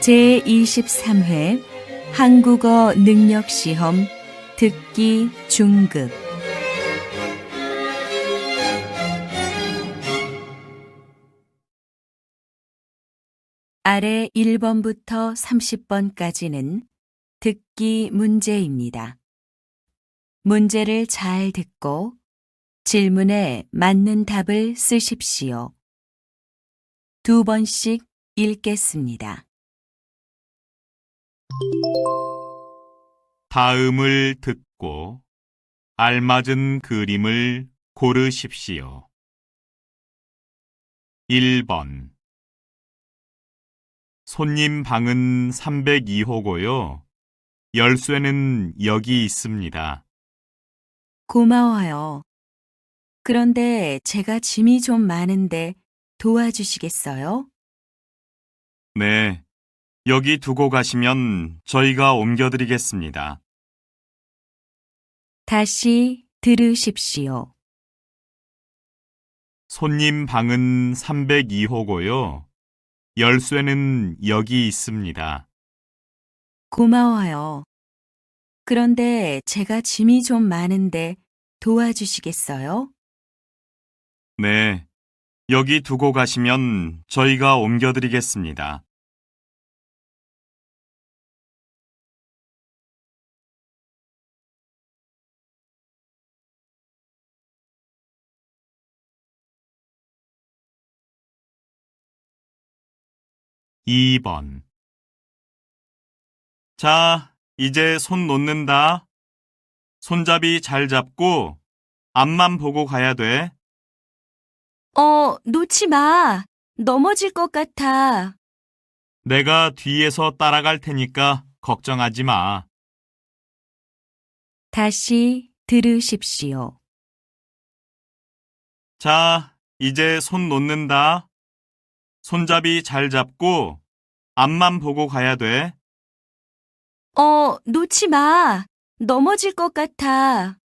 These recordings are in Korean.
제23회 한국어 능력시험 듣기 중급 아래 1번부터 30번까지는 듣기 문제입니다. 문제를 잘 듣고 질문에 맞는 답을 쓰십시오. 2번씩 읽겠습니다. 다음을 듣고 알맞은 그림을 고르십시오. 1번 손님 방은 302호고요. 열쇠는 여기 있습니다. 고마워요. 그런데 제가 짐이 좀 많은데 도와주시겠어요? 네, 여기 두고 가시면 저희가 옮겨드리겠습니다. 다시 들으십시오. 손님 방은 302호고요. 열쇠는 여기 있습니다. 고마워요. 그런데 제가 짐이 좀 많은데 도와주시겠어요? 네, 여기 두고 가시면 저희가 옮겨드리겠습니다. 2번 자, 이제 손 놓는다. 손잡이 잘 잡고 앞만 보고 가야 돼. 놓지 마. 넘어질 것 같아. 내가 뒤에서 따라갈 테니까 걱정하지 마. 다시 들으십시오. 자, 이제 손 놓는다. 손잡이 잘 잡고 앞만 보고 가야 돼. 놓지 마. 넘어질 것 같아.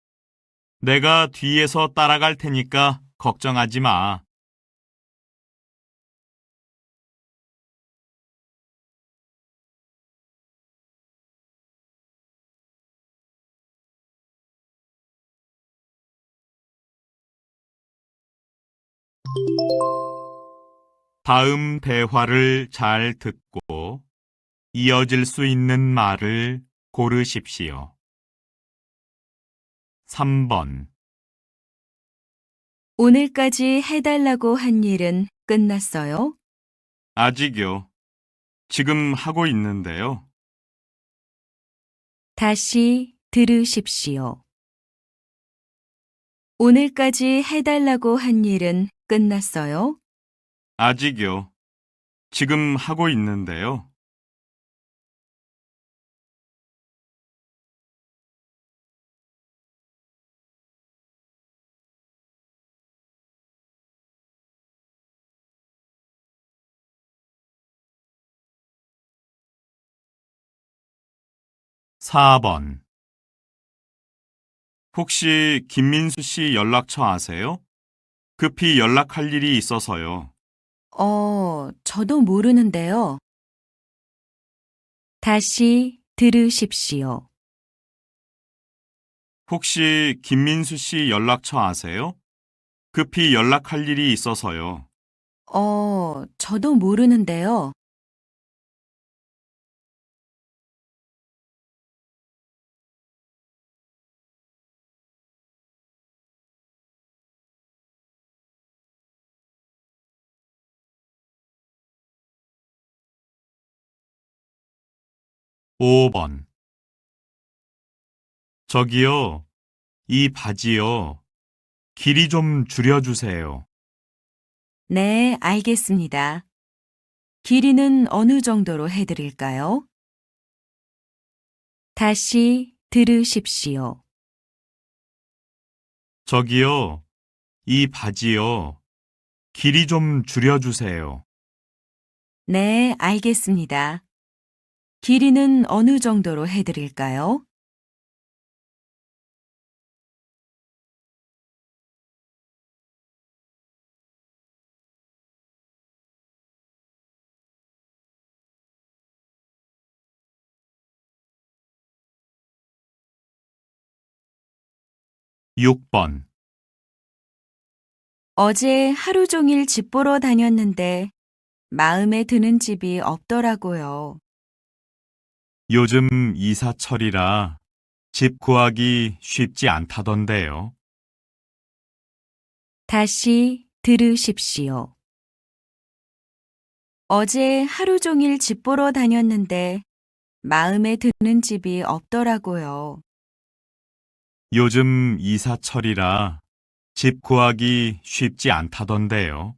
내가 뒤에서 따라갈 테니까 걱정하지 마. '다음 대화를 잘 듣고 이어질 수 있는 말을 고르십시오. 3번 오늘까지 해달라고 한 일은 끝났어요? 아직요. 지금 하고 있는데요. 다시 들으십시오. 오늘까지 해달라고 한 일은 끝났어요? 아직요. 지금 하고 있는데요. 4번 혹시 김민수 씨 연락처 아세요? 급히 연락할 일이 있어서요. 저도 모르는데요. 다시 들으십시오. 혹시 김민수 씨 연락처 아세요? 급히 연락할 일이 있어서요. 저도 모르는데요. 오 번 저기요, 이 바지요. 길이 좀 줄여주세요. 네, 알겠습니다. 길이는 어느 정도로 해드릴까요? 다시 들으십시오. 저기요, 이 바지요. 길이 좀 줄여주세요. 네, 알겠습니다. 길이는 어느 정도로 해드릴까요? 6번. 어제 하루 종일 집 보러 다녔는데 마음에 드는 집이 없더라고요. 요즘 이사철이라 집 구하기 쉽지 않다던데요. 다시 들으십시오. 어제 하루 종일 집 보러 다녔는데 마음에 드는 집이 없더라고요. 요즘 이사철이라 집 구하기 쉽지 않다던데요.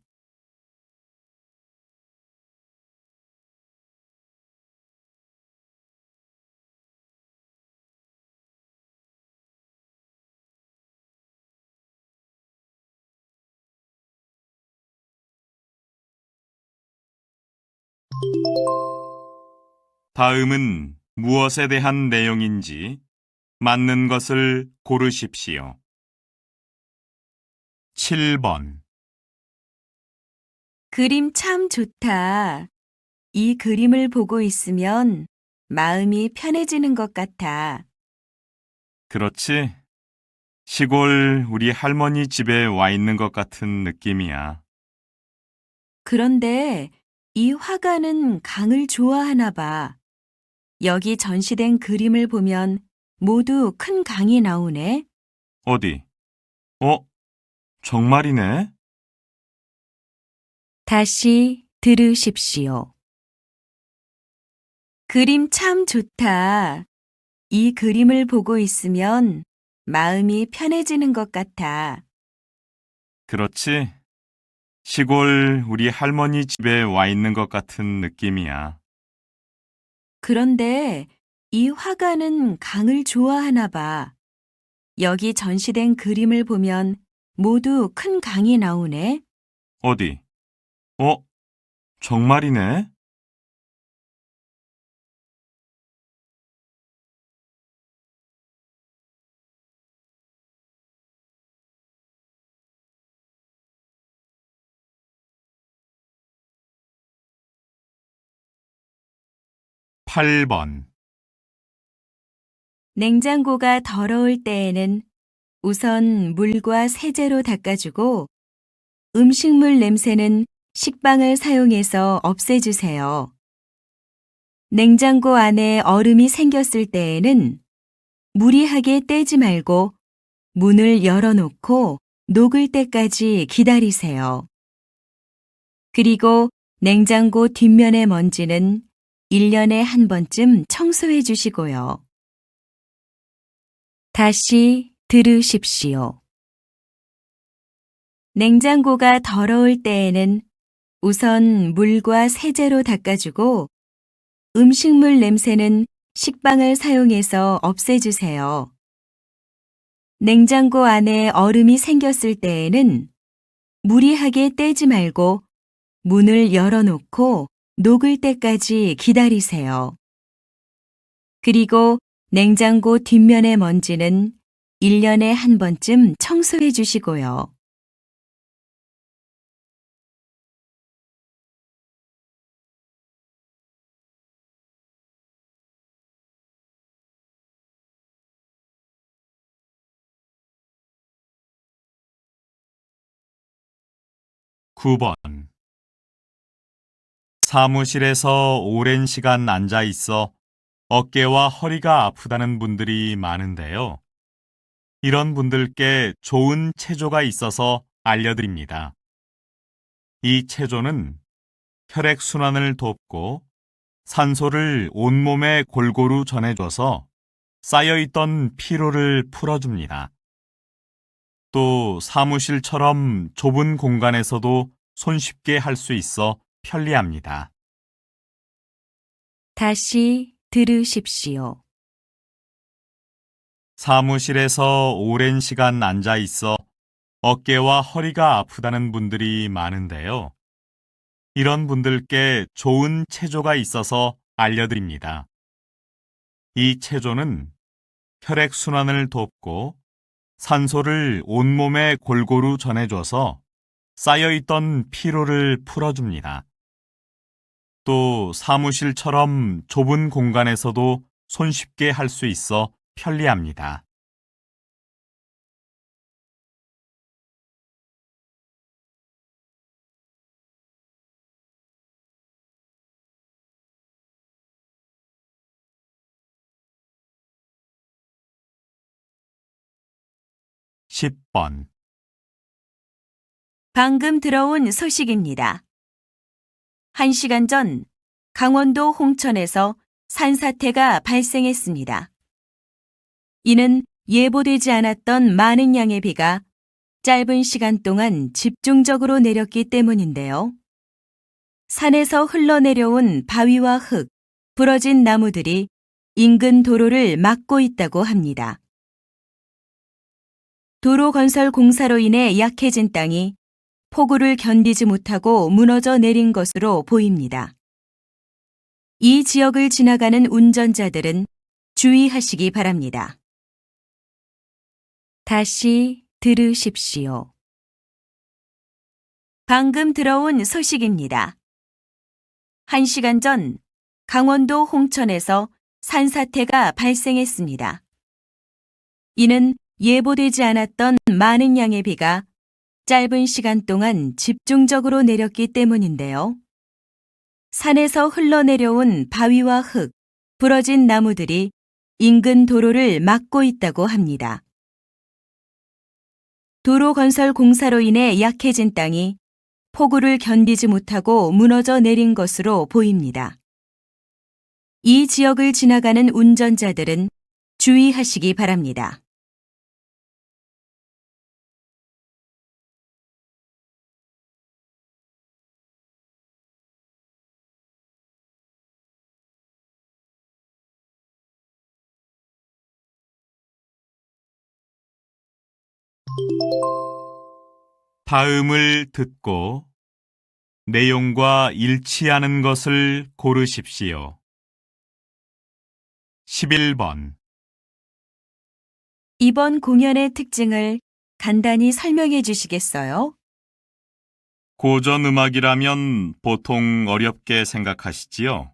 '다음은 무엇에 대한 내용인지 맞는 것을 고르십시오. 7번. 그림 참 좋다. 이 그림을 보고 있으면 마음이 편해지는 것 같아. 그렇지? 시골 우리 할머니 집에 와 있는 것 같은 느낌이야. 그런데 이 화가는 강을 좋아하나 봐. 여기 전시된 그림을 보면 모두 큰 강이 나오네. 어디? 어, 정말이네? 다시 들으십시오. 그림 참 좋다. 이 그림을 보고 있으면 마음이 편해지는 것 같아. 그렇지? 시골 우리 할머니 집에 와 있는 것 같은 느낌이야. 그런데 이 화가는 강을 좋아하나 봐. 여기 전시된 그림을 보면 모두 큰 강이 나오네. 어디? 어, 정말이네? 8번. 냉장고가 더러울 때에는 우선 물과 세제로 닦아주고 음식물 냄새는 식빵을 사용해서 없애주세요. 냉장고 안에 얼음이 생겼을 때에는 무리하게 떼지 말고 문을 열어놓고 녹을 때까지 기다리세요. 그리고 냉장고 뒷면의 먼지는 1년에 한 번쯤 청소해 주시고요. 다시 들으십시오. 냉장고가 더러울 때에는 우선 물과 세제로 닦아주고 음식물 냄새는 식빵을 사용해서 없애주세요. 냉장고 안에 얼음이 생겼을 때에는 무리하게 떼지 말고 문을 열어놓고 녹을 때까지 기다리세요. 그리고 냉장고 뒷면의 먼지는 1년에 한 번쯤 청소해 주시고요. 9번. 사무실에서 오랜 시간 앉아 있어 어깨와 허리가 아프다는 분들이 많은데요. 이런 분들께 좋은 체조가 있어서 알려드립니다. 이 체조는 혈액순환을 돕고 산소를 온몸에 골고루 전해줘서 쌓여있던 피로를 풀어줍니다. 또 사무실처럼 좁은 공간에서도 손쉽게 할 수 있어 편리합니다. 다시 들으십시오. 사무실에서 오랜 시간 앉아 있어 어깨와 허리가 아프다는 분들이 많은데요. 이런 분들께 좋은 체조가 있어서 알려드립니다. 이 체조는 혈액순환을 돕고 산소를 온몸에 골고루 전해줘서 쌓여있던 피로를 풀어줍니다. 또 사무실처럼 좁은 공간에서도 손쉽게 할 수 있어 편리합니다. 10번. 방금 들어온 소식입니다. 1시간 전 강원도 홍천에서 산사태가 발생했습니다. 이는 예보되지 않았던 많은 양의 비가 짧은 시간 동안 집중적으로 내렸기 때문인데요. 산에서 흘러내려온 바위와 흙, 부러진 나무들이 인근 도로를 막고 있다고 합니다. 도로 건설 공사로 인해 약해진 땅이 폭우를 견디지 못하고 무너져 내린 것으로 보입니다. 이 지역을 지나가는 운전자들은 주의하시기 바랍니다. 다시 들으십시오. 방금 들어온 소식입니다. 1시간 전 강원도 홍천에서 산사태가 발생했습니다. 이는 예보되지 않았던 많은 양의 비가 짧은 시간 동안 집중적으로 내렸기 때문인데요. 산에서 흘러내려온 바위와 흙, 부러진 나무들이 인근 도로를 막고 있다고 합니다. 도로 건설 공사로 인해 약해진 땅이 폭우를 견디지 못하고 무너져 내린 것으로 보입니다. 이 지역을 지나가는 운전자들은 주의하시기 바랍니다. 다음을 듣고 내용과 일치하는 것을 고르십시오. 11번. 이번 공연의 특징을 간단히 설명해 주시겠어요? 고전 음악이라면 보통 어렵게 생각하시지요?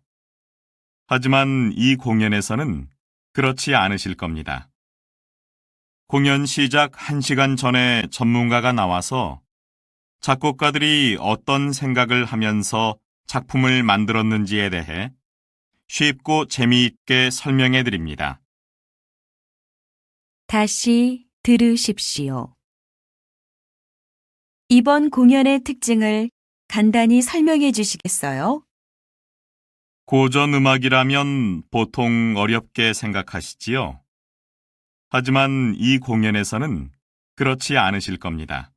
하지만 이 공연에서는 그렇지 않으실 겁니다. 공연 시작 1시간 전에 전문가가 나와서 작곡가들이 어떤 생각을 하면서 작품을 만들었는지에 대해 쉽고 재미있게 설명해 드립니다. 다시 들으십시오. 이번 공연의 특징을 간단히 설명해 주시겠어요? 고전 음악이라면 보통 어렵게 생각하시지요? 하지만 이 공연에서는 그렇지 않으실 겁니다.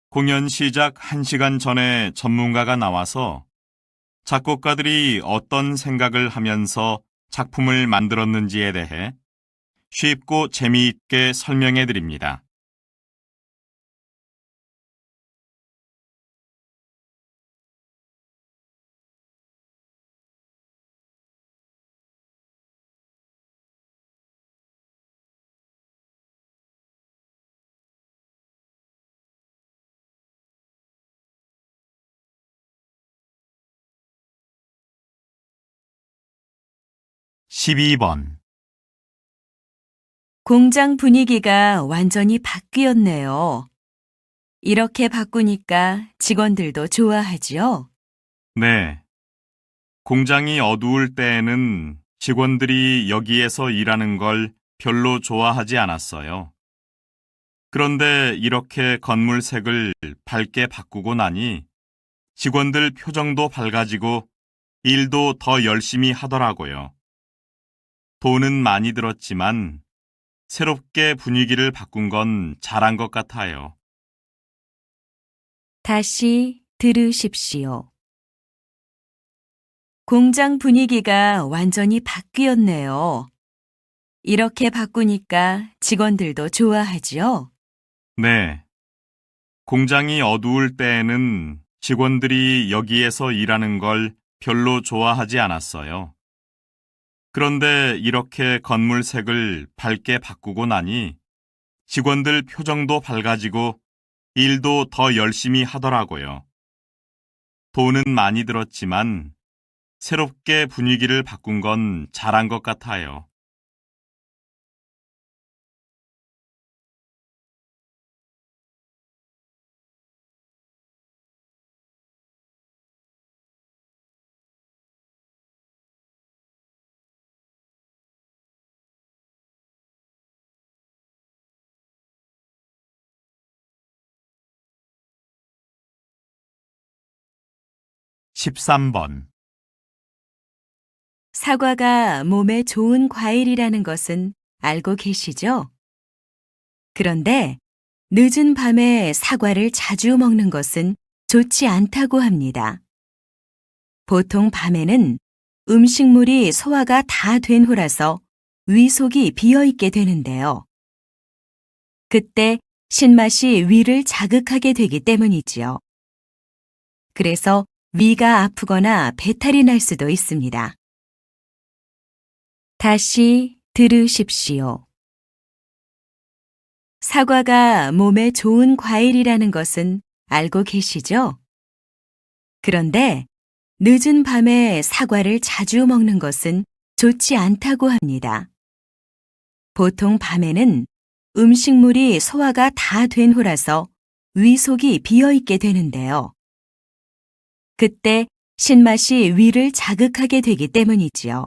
공연 시작 1시간 전에 전문가가 나와서 작곡가들이 어떤 생각을 하면서 작품을 만들었는지에 대해 쉽고 재미있게 설명해 드립니다. (12번) 공장 분위기가 완전히 바뀌었네요. 이렇게 바꾸니까 직원들도 좋아하지요? 네. 공장이 어두울 때에는 직원들이 여기에서 일하는 걸 별로 좋아하지 않았어요. 그런데 이렇게 건물 색을 밝게 바꾸고 나니 직원들 표정도 밝아지고 일도 더 열심히 하더라고요. 돈은 많이 들었지만 새롭게 분위기를 바꾼 건 잘한 것 같아요. 다시 들으십시오. 공장 분위기가 완전히 바뀌었네요. 이렇게 바꾸니까 직원들도 좋아하지요? 네. 공장이 어두울 때에는 직원들이 여기에서 일하는 걸 별로 좋아하지 않았어요. 그런데 이렇게 건물 색을 밝게 바꾸고 나니 직원들 표정도 밝아지고 일도 더 열심히 하더라고요. 돈은 많이 들었지만 새롭게 분위기를 바꾼 건 잘한 것 같아요. 13번. 사과가 몸에 좋은 과일이라는 것은 알고 계시죠? 그런데 늦은 밤에 사과를 자주 먹는 것은 좋지 않다고 합니다. 보통 밤에는 음식물이 소화가 다 된 후라서 위속이 비어 있게 되는데요. 그때 신맛이 위를 자극하게 되기 때문이지요. 그래서 위가 아프거나 배탈이 날 수도 있습니다. 다시 들으십시오. 사과가 몸에 좋은 과일이라는 것은 알고 계시죠? 그런데 늦은 밤에 사과를 자주 먹는 것은 좋지 않다고 합니다. 보통 밤에는 음식물이 소화가 다 된 후라서 위속이 비어 있게 되는데요. 그때 신맛이 위를 자극하게 되기 때문이지요.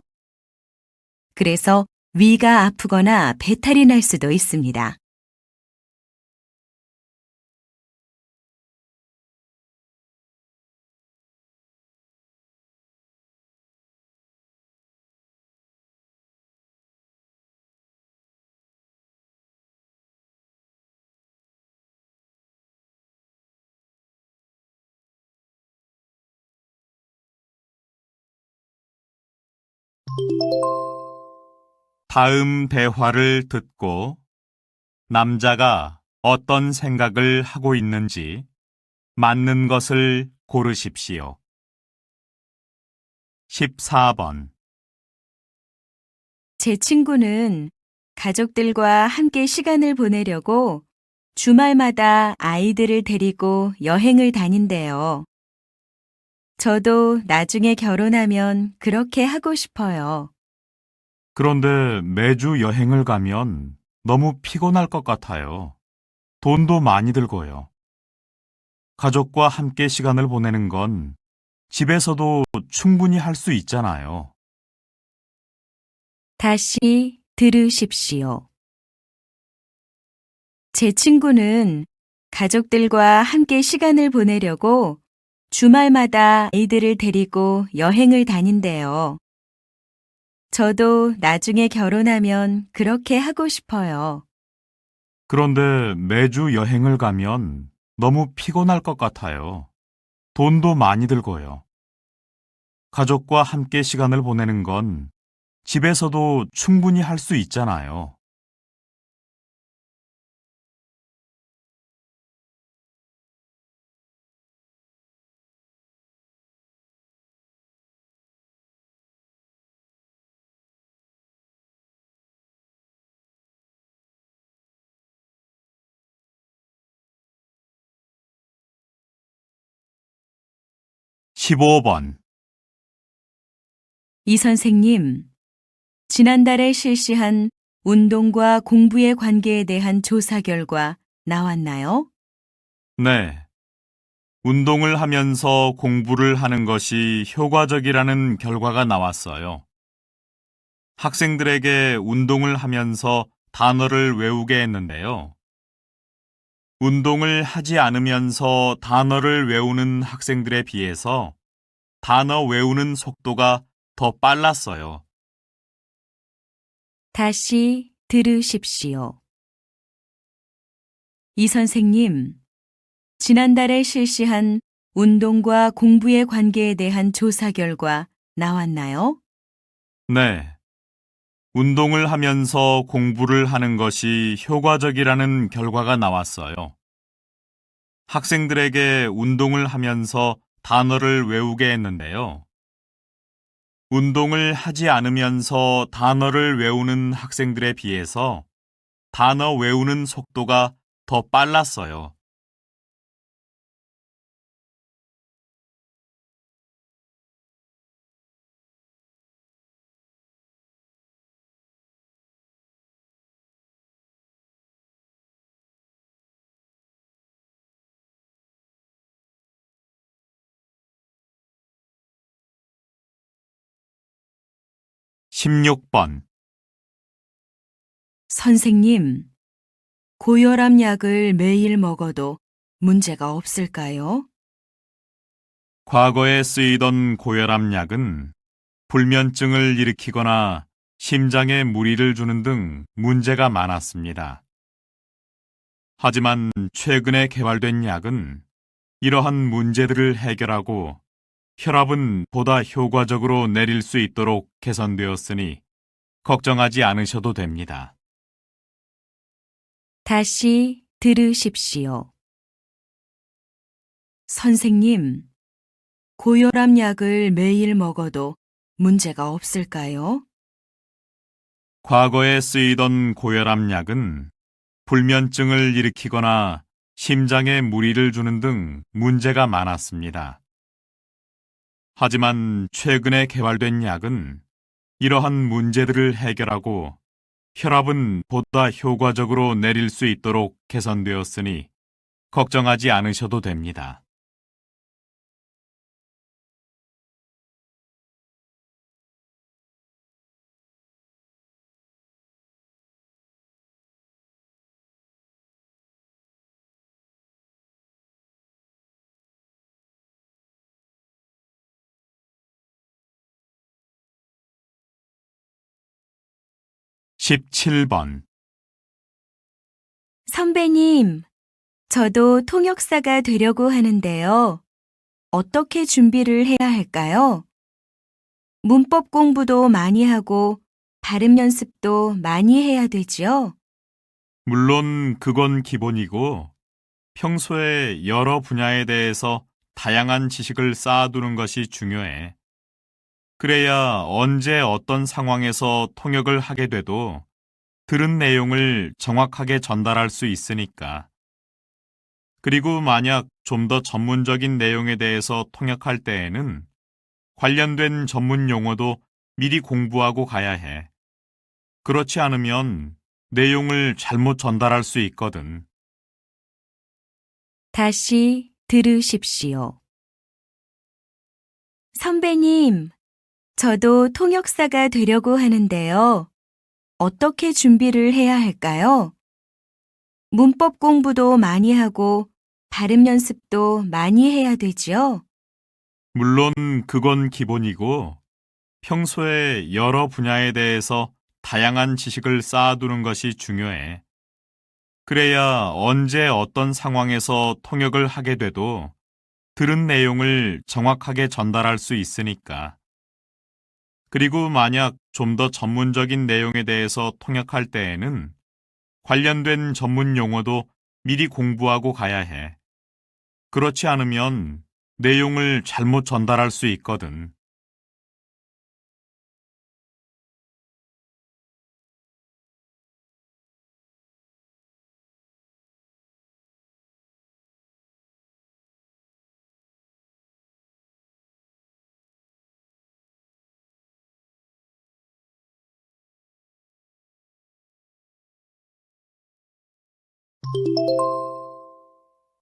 그래서 위가 아프거나 배탈이 날 수도 있습니다. 다음 대화를 듣고 남자가 어떤 생각을 하고 있는지 맞는 것을 고르십시오. 14번. 제 친구는 가족들과 함께 시간을 보내려고 주말마다 아이들을 데리고 여행을 다닌대요. 저도 나중에 결혼하면 그렇게 하고 싶어요. 그런데 매주 여행을 가면 너무 피곤할 것 같아요. 돈도 많이 들고요. 가족과 함께 시간을 보내는 건 집에서도 충분히 할 수 있잖아요. 다시 들으십시오. 제 친구는 가족들과 함께 시간을 보내려고 주말마다 아이들을 데리고 여행을 다닌대요. 저도 나중에 결혼하면 그렇게 하고 싶어요. 그런데 매주 여행을 가면 너무 피곤할 것 같아요. 돈도 많이 들고요. 가족과 함께 시간을 보내는 건 집에서도 충분히 할 수 있잖아요. (15번) 이 선생님, 지난달에 실시한 운동과 공부의 관계에 대한 조사 결과 나왔나요? 네. 운동을 하면서 공부를 하는 것이 효과적이라는 결과가 나왔어요. 학생들에게 운동을 하면서 단어를 외우게 했는데요. 운동을 하지 않으면서 단어를 외우는 학생들에 비해서 단어 외우는 속도가 더 빨랐어요. 다시 들으십시오. 이 선생님, 지난달에 실시한 운동과 공부의 관계에 대한 조사 결과 나왔나요? 네. 운동을 하면서 공부를 하는 것이 효과적이라는 결과가 나왔어요. 학생들에게 운동을 하면서 단어를 외우게 했는데요. 운동을 하지 않으면서 단어를 외우는 학생들에 비해서 단어 외우는 속도가 더 빨랐어요. (16번) 선생님, 고혈압 약을 매일 먹어도 문제가 없을까요? 과거에 쓰이던 고혈압 약은 불면증을 일으키거나 심장에 무리를 주는 등 문제가 많았습니다. 하지만 최근에 개발된 약은 이러한 문제들을 해결하고 혈압은 보다 효과적으로 내릴 수 있도록 개선되었으니 걱정하지 않으셔도 됩니다. 다시 들으십시오. 선생님, 고혈압 약을 매일 먹어도 문제가 없을까요? 과거에 쓰이던 고혈압 약은 불면증을 일으키거나 심장에 무리를 주는 등 문제가 많았습니다. 하지만 최근에 개발된 약은 이러한 문제들을 해결하고 혈압은 보다 효과적으로 내릴 수 있도록 개선되었으니 걱정하지 않으셔도 됩니다. 십칠 번 선배님, 저도 통역사가 되려고 하는데요. 어떻게 준비를 해야 할까요? 문법 공부도 많이 하고 발음 연습도 많이 해야 되지요? 물론 그건 기본이고 평소에 여러 분야에 대해서 다양한 지식을 쌓아두는 것이 중요해. 그래야 언제 어떤 상황에서 통역을 하게 돼도 들은 내용을 정확하게 전달할 수 있으니까. 그리고 만약 좀 더 전문적인 내용에 대해서 통역할 때에는 관련된 전문 용어도 미리 공부하고 가야 해. 그렇지 않으면 내용을 잘못 전달할 수 있거든. 다시 들으십시오. 선배님, 저도 통역사가 되려고 하는데요. 어떻게 준비를 해야 할까요? 문법 공부도 많이 하고 발음 연습도 많이 해야 되지요? 물론 그건 기본이고 평소에 여러 분야에 대해서 다양한 지식을 쌓아두는 것이 중요해. 그래야 언제 어떤 상황에서 통역을 하게 돼도 들은 내용을 정확하게 전달할 수 있으니까. 그리고 만약 좀 더 전문적인 내용에 대해서 통역할 때에는 관련된 전문 용어도 미리 공부하고 가야 해. 그렇지 않으면 내용을 잘못 전달할 수 있거든.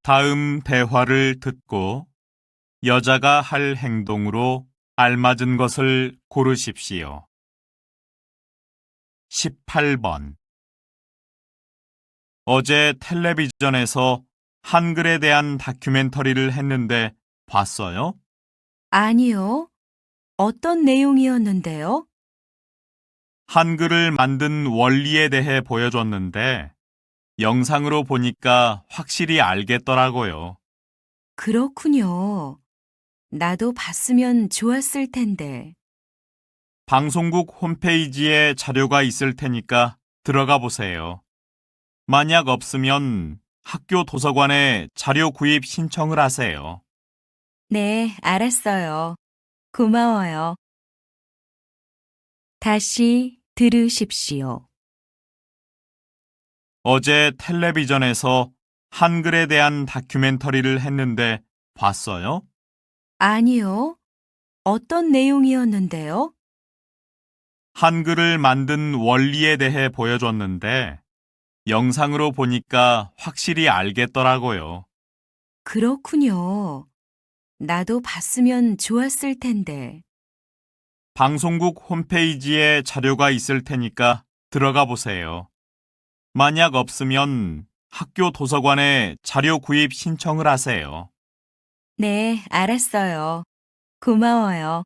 다음 대화를 듣고 여자가 할 행동으로 알맞은 것을 고르십시오. 18번. 어제 텔레비전에서 한글에 대한 다큐멘터리를 했는데 봤어요? 아니요. 어떤 내용이었는데요? 한글을 만든 원리에 대해 보여줬는데 영상으로 보니까 확실히 알겠더라고요. 그렇군요. 나도 봤으면 좋았을 텐데. 방송국 홈페이지에 자료가 있을 테니까 들어가 보세요. 만약 없으면 학교 도서관에 자료 구입 신청을 하세요. 네, 알았어요. 고마워요. 다시 들으십시오. 어제 텔레비전에서 한글에 대한 다큐멘터리를 했는데 봤어요? 아니요. 어떤 내용이었는데요? 한글을 만든 원리에 대해 보여줬는데 영상으로 보니까 확실히 알겠더라고요. 그렇군요. 나도 봤으면 좋았을 텐데. 방송국 홈페이지에 자료가 있을 테니까 들어가 보세요. 만약 없으면 학교 도서관에 자료 구입 신청을 하세요. 네, 알았어요. 고마워요.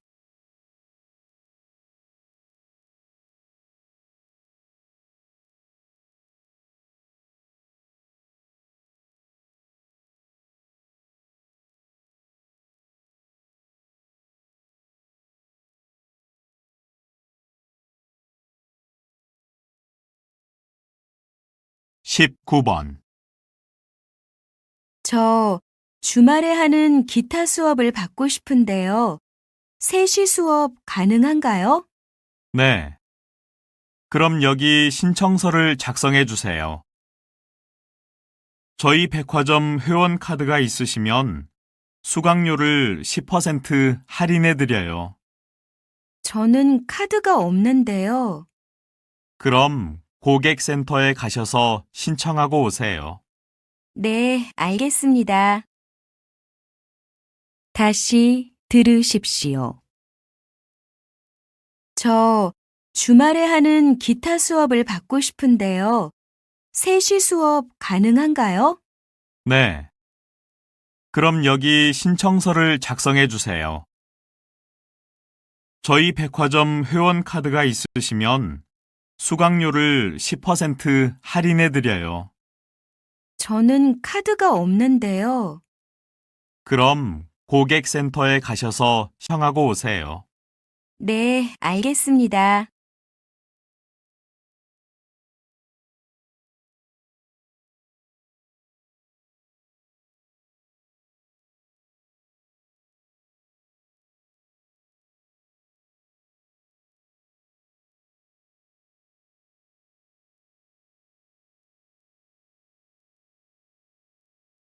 십구 번 저 주말에 하는 기타 수업을 받고 싶은데요. 3시 수업 가능한가요? 네. 그럼 여기 신청서를 작성해 주세요. 저희 백화점 회원 카드가 있으시면 수강료를 10% 할인해 드려요. 저는 카드가 없는데요. 그럼 고객센터에 가셔서 신청하고 오세요. 네, 알겠습니다. 다시 들으십시오. 저 주말에 하는 기타 수업을 받고 싶은데요. 3시 수업 가능한가요? 네. 그럼 여기 신청서를 작성해 주세요. 저희 백화점 회원 카드가 있으시면 수강료를 10% 할인해 드려요. 저는 카드가 없는데요. 그럼 고객센터에 가셔서 신청하고 오세요. 네, 알겠습니다.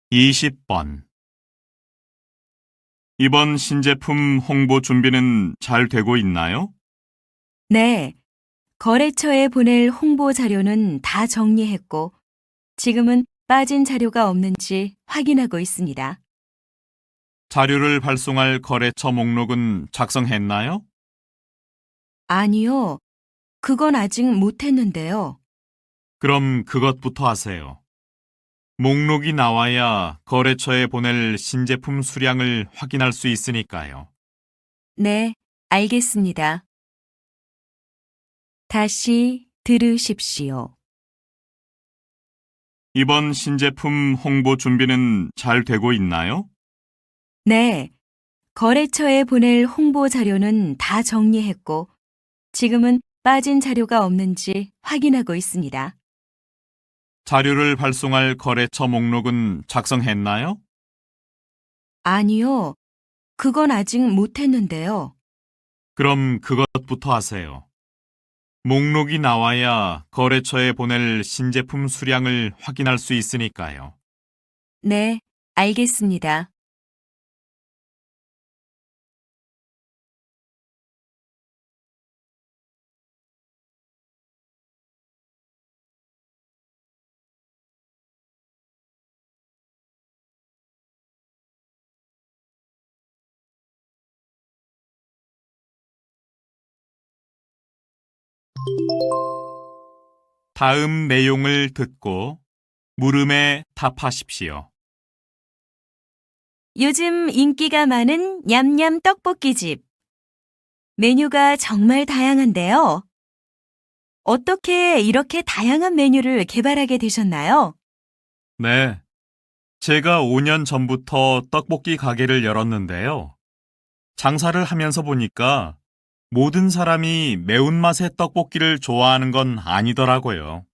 이십 번 이번 신제품 홍보 준비는 잘 되고 있나요? 네, 거래처에 보낼 홍보 자료는 다 정리했고, 지금은 빠진 자료가 없는지 확인하고 있습니다. 자료를 발송할 거래처 목록은 작성했나요? 아니요, 그건 아직 못했는데요. 그럼 그것부터 하세요. 목록이 나와야 거래처에 보낼 신제품 수량을 확인할 수 있으니까요. 네, 알겠습니다. 다시 들으십시오. 이번 신제품 홍보 준비는 잘 되고 있나요? 네, 거래처에 보낼 홍보 자료는 다 정리했고, 지금은 빠진 자료가 없는지 확인하고 있습니다. 자료를 발송할 거래처 목록은 작성했나요? 아니요, 그건 아직 못했는데요. 그럼 그것부터 하세요. 목록이 나와야 거래처에 보낼 신제품 수량을 확인할 수 있으니까요. 네, 알겠습니다. 다음 내용을 듣고 물음에 답하십시오. 요즘 인기가 많은 냠냠 떡볶이집. 메뉴가 정말 다양한데요. 어떻게 이렇게 다양한 메뉴를 개발하게 되셨나요? 네. 제가 5년 전부터 떡볶이 가게를 열었는데요. 장사를 하면서 보니까 모든 사람이 매운맛의 떡볶이를 좋아하는 건 아니더라고요.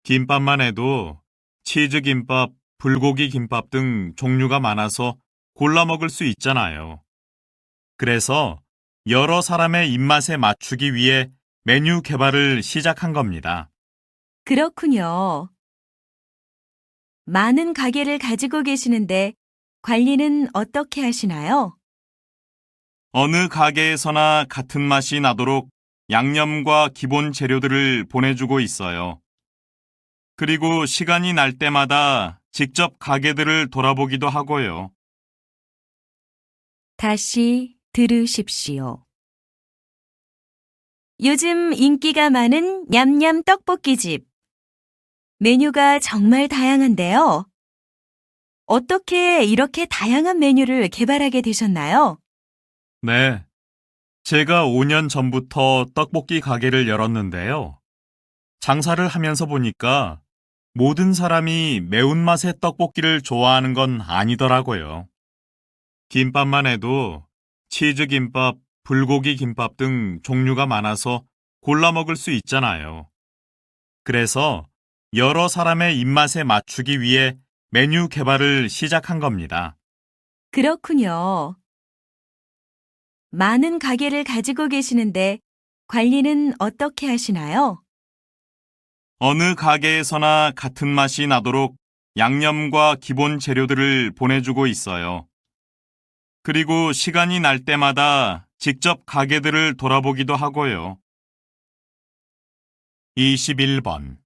김밥만 해도 치즈김밥, 불고기 김밥 등 종류가 많아서 골라 먹을 수 있잖아요. 그래서 여러 사람의 입맛에 맞추기 위해 메뉴 개발을 시작한 겁니다. 그렇군요. 많은 가게를 가지고 계시는데 관리는 어떻게 하시나요? 어느 가게에서나 같은 맛이 나도록 양념과 기본 재료들을 보내주고 있어요. 그리고 시간이 날 때마다 직접 가게들을 돌아보기도 하고요. 다시 들으십시오. 요즘 인기가 많은 냠냠 떡볶이집. 메뉴가 정말 다양한데요. 어떻게 이렇게 다양한 메뉴를 개발하게 되셨나요? 네, 제가 5년 전부터 떡볶이 가게를 열었는데요. 장사를 하면서 보니까 모든 사람이 매운맛의 떡볶이를 좋아하는 건 아니더라고요. 김밥만 해도 치즈김밥, 불고기 김밥 등 종류가 많아서 골라 먹을 수 있잖아요. 그래서 여러 사람의 입맛에 맞추기 위해 메뉴 개발을 시작한 겁니다. 그렇군요. 많은 가게를 가지고 계시는데 관리는 어떻게 하시나요? 어느 가게에서나 같은 맛이 나도록 양념과 기본 재료들을 보내주고 있어요. 그리고 시간이 날 때마다 직접 가게들을 돌아보기도 하고요. 21번.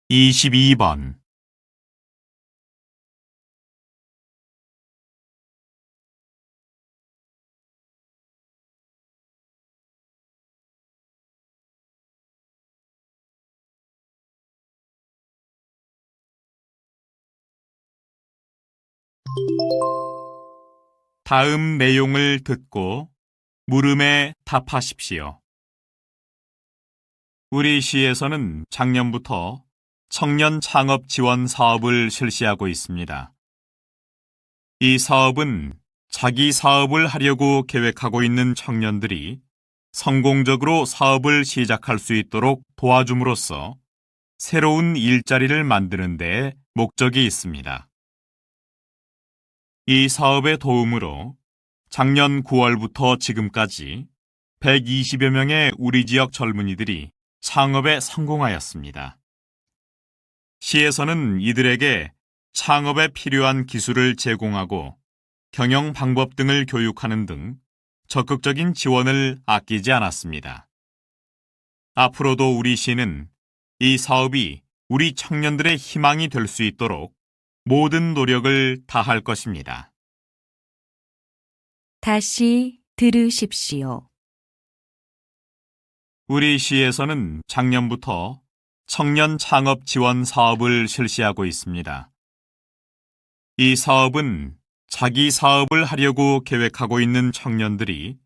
이십이 번. 다음 내용을 듣고 물음에 답하십시오. 우리 시에서는 작년부터 청년 창업 지원 사업을 실시하고 있습니다. 이 사업은 자기 사업을 하려고 계획하고 있는 청년들이 성공적으로 사업을 시작할 수 있도록 도와줌으로써 새로운 일자리를 만드는 데 목적이 있습니다. 이 사업의 도움으로 작년 9월부터 지금까지 120여 명의 우리 지역 젊은이들이 창업에 성공하였습니다. 시에서는 이들에게 창업에 필요한 기술을 제공하고 경영 방법 등을 교육하는 등 적극적인 지원을 아끼지 않았습니다. 앞으로도 우리 시는 이 사업이 우리 청년들의 희망이 될 수 있도록 모든 노력을 다할 것입니다. 다시 들으십시오. 우리 시에서는 작년부터 청년 창업 지원 사업을 실시하고 있습니다. 이 사업은 자기 사업을 하려고 계획하고 있는 청년들이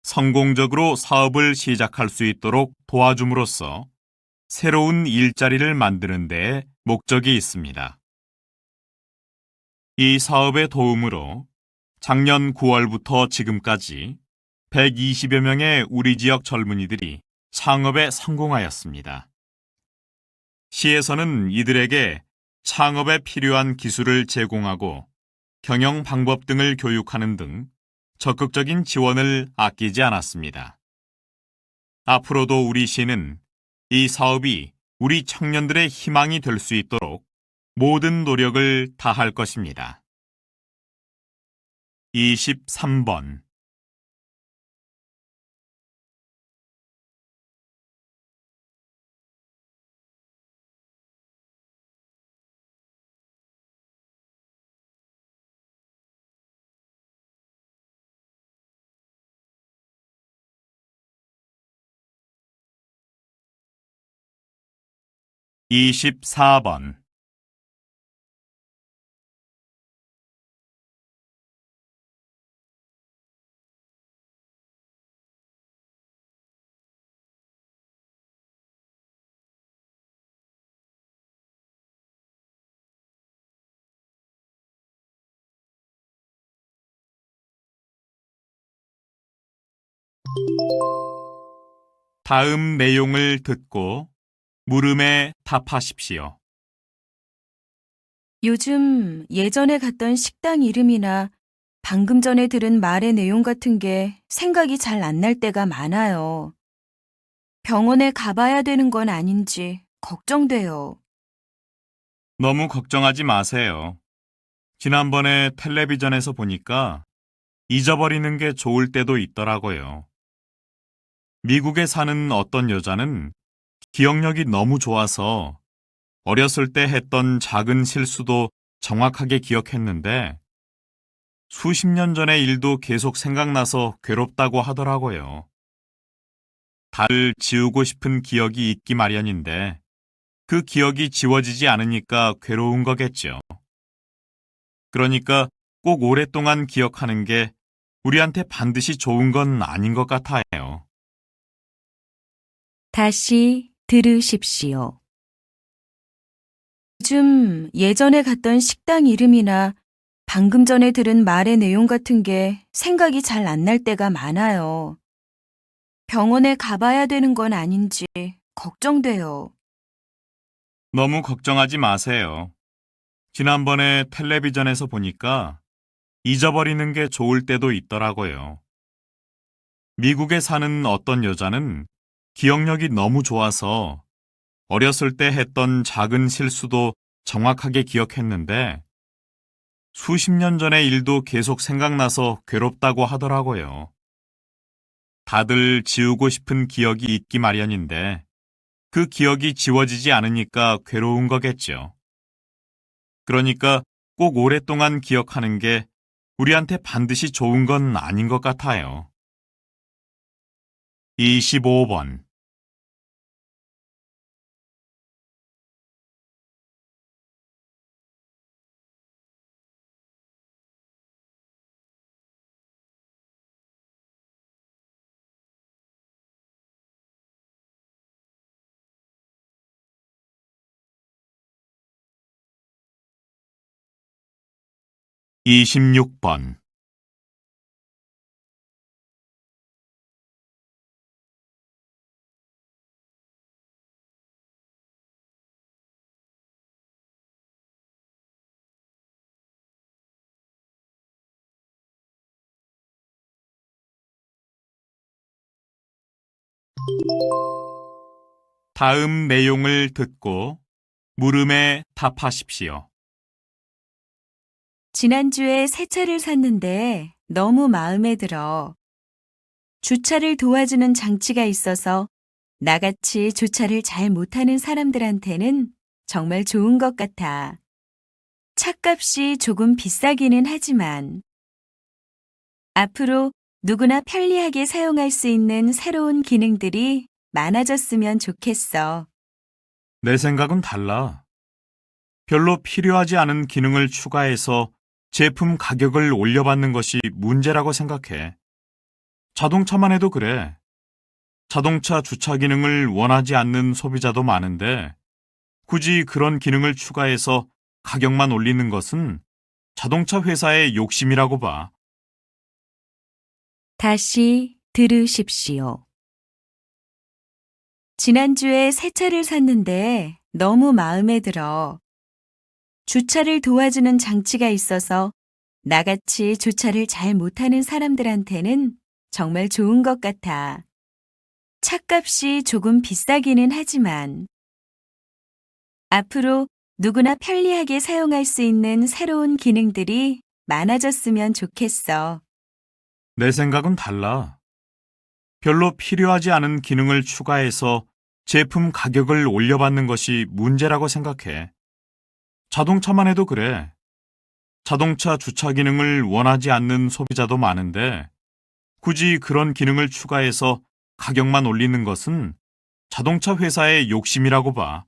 성공적으로 사업을 시작할 수 있도록 도와줌으로써 새로운 일자리를 만드는 데 목적이 있습니다. 이 사업의 도움으로 작년 9월부터 지금까지 120여 명의 우리 지역 젊은이들이 창업에 성공하였습니다. 시에서는 이들에게 창업에 필요한 기술을 제공하고 경영 방법 등을 교육하는 등 적극적인 지원을 아끼지 않았습니다. 앞으로도 우리 시는 이 사업이 우리 청년들의 희망이 될 수 있도록 모든 노력을 다할 것입니다. 23번. 이십사 번. 다음 내용을 듣고 물음에 답하십시오. 요즘 예전에 갔던 식당 이름이나 방금 전에 들은 말의 내용 같은 게 생각이 잘 안 날 때가 많아요. 병원에 가봐야 되는 건 아닌지 걱정돼요. 너무 걱정하지 마세요. 지난번에 텔레비전에서 보니까 잊어버리는 게 좋을 때도 있더라고요. 미국에 사는 어떤 여자는 기억력이 너무 좋아서 어렸을 때 했던 작은 실수도 정확하게 기억했는데 수십 년 전의 일도 계속 생각나서 괴롭다고 하더라고요. 다들 지우고 싶은 기억이 있기 마련인데 그 기억이 지워지지 않으니까 괴로운 거겠죠. 그러니까 꼭 오랫동안 기억하는 게 우리한테 반드시 좋은 건 아닌 것 같아요. 다시 들으십시오. 요즘 예전에 갔던 식당 이름이나 방금 전에 들은 말의 내용 같은 게 생각이 잘 안 날 때가 많아요. 병원에 가봐야 되는 건 아닌지 걱정돼요. 너무 걱정하지 마세요. 지난번에 텔레비전에서 보니까 잊어버리는 게 좋을 때도 있더라고요. 미국에 사는 어떤 여자는 기억력이 너무 좋아서 어렸을 때 했던 작은 실수도 정확하게 기억했는데 수십 년 전의 일도 계속 생각나서 괴롭다고 하더라고요. 다들 지우고 싶은 기억이 있기 마련인데 그 기억이 지워지지 않으니까 괴로운 거겠죠. 그러니까 꼭 오랫동안 기억하는 게 우리한테 반드시 좋은 건 아닌 것 같아요. 25번. (26번) 다음 내용을 듣고 물음에 답하십시오. 지난주에 새 차를 샀는데 너무 마음에 들어. 주차를 도와주는 장치가 있어서 나같이 주차를 잘 못하는 사람들한테는 정말 좋은 것 같아. 차값이 조금 비싸기는 하지만 앞으로 누구나 편리하게 사용할 수 있는 새로운 기능들이 많아졌으면 좋겠어. 내 생각은 달라. 별로 필요하지 않은 기능을 추가해서 제품 가격을 올려받는 것이 문제라고 생각해. 자동차만 해도 그래. 자동차 주차 기능을 원하지 않는 소비자도 많은데 굳이 그런 기능을 추가해서 가격만 올리는 것은 자동차 회사의 욕심이라고 봐. 다시 들으십시오. 지난주에 새 차를 샀는데 너무 마음에 들어. 주차를 도와주는 장치가 있어서 나같이 주차를 잘 못하는 사람들한테는 정말 좋은 것 같아. 차값이 조금 비싸기는 하지만 앞으로 누구나 편리하게 사용할 수 있는 새로운 기능들이 많아졌으면 좋겠어. 내 생각은 달라. 별로 필요하지 않은 기능을 추가해서 제품 가격을 올려받는 것이 문제라고 생각해. 자동차만 해도 그래. 자동차 주차 기능을 원하지 않는 소비자도 많은데 굳이 그런 기능을 추가해서 가격만 올리는 것은 자동차 회사의 욕심이라고 봐.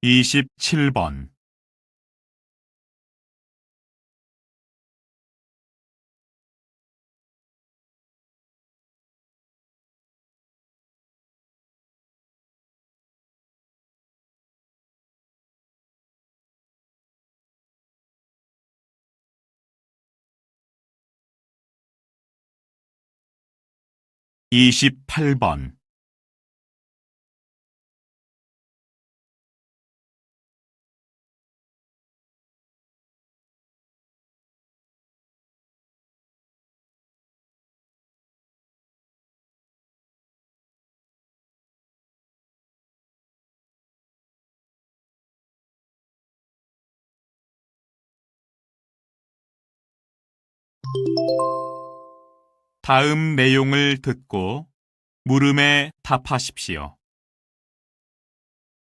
27번. (28번) 다음 내용을 듣고 물음에 답하십시오.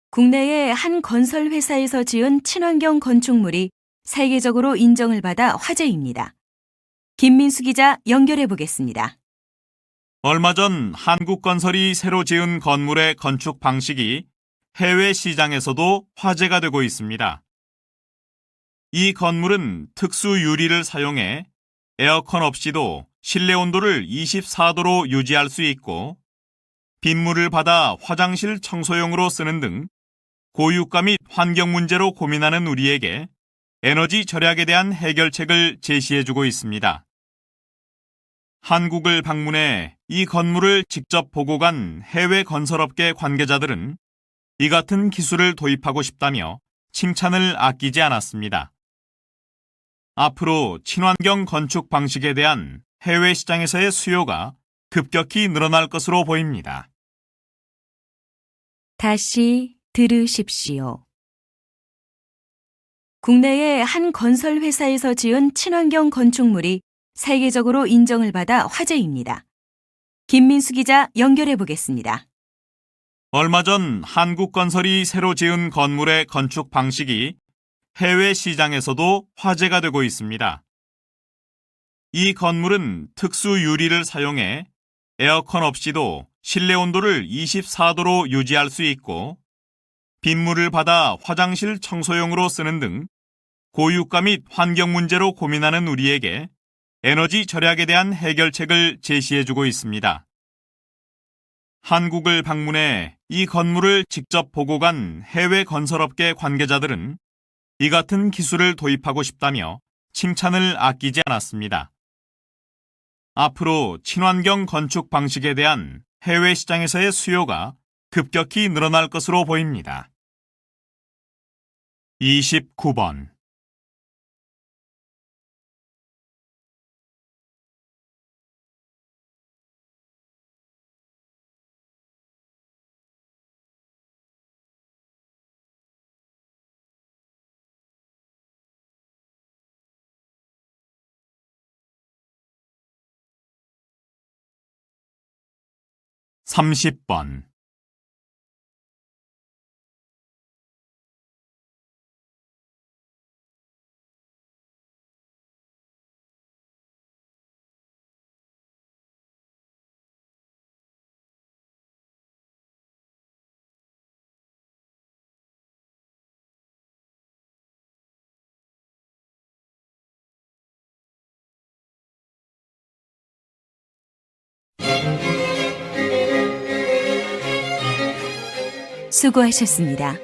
국내의 한 건설 회사에서 지은 친환경 건축물이 세계적으로 인정을 받아 화제입니다. 김민수 기자 연결해 보겠습니다. 얼마 전 한국건설이 새로 지은 건물의 건축 방식이 해외 시장에서도 화제가 되고 있습니다. 이 건물은 특수 유리를 사용해 에어컨 없이도 실내 온도를 24도로 유지할 수 있고 빗물을 받아 화장실 청소용으로 쓰는 등 고유가 및 환경 문제로 고민하는 우리에게 에너지 절약에 대한 해결책을 제시해주고 있습니다. 한국을 방문해 이 건물을 직접 보고 간 해외 건설업계 관계자들은 이 같은 기술을 도입하고 싶다며 칭찬을 아끼지 않았습니다. 앞으로 친환경 건축 방식에 대한 해외 시장에서의 수요가 급격히 늘어날 것으로 보입니다. 다시 들으십시오. 국내의 한 건설 회사에서 지은 친환경 건축물이 세계적으로 인정을 받아 화제입니다. 김민수 기자 연결해 보겠습니다. 얼마 전 한국건설이 새로 지은 건물의 건축 방식이 해외 시장에서도 화제가 되고 있습니다. 이 건물은 특수 유리를 사용해 에어컨 없이도 실내 온도를 24도로 유지할 수 있고 빗물을 받아 화장실 청소용으로 쓰는 등 고유가 및 환경 문제로 고민하는 우리에게 에너지 절약에 대한 해결책을 제시해주고 있습니다. 한국을 방문해 이 건물을 직접 보고 간 해외 건설업계 관계자들은 이 같은 기술을 도입하고 싶다며 칭찬을 아끼지 않았습니다. 앞으로 친환경 건축 방식에 대한 해외 시장에서의 수요가 급격히 늘어날 것으로 보입니다. 29번 (30번) 수고하셨습니다.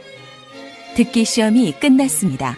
듣기 시험이 끝났습니다.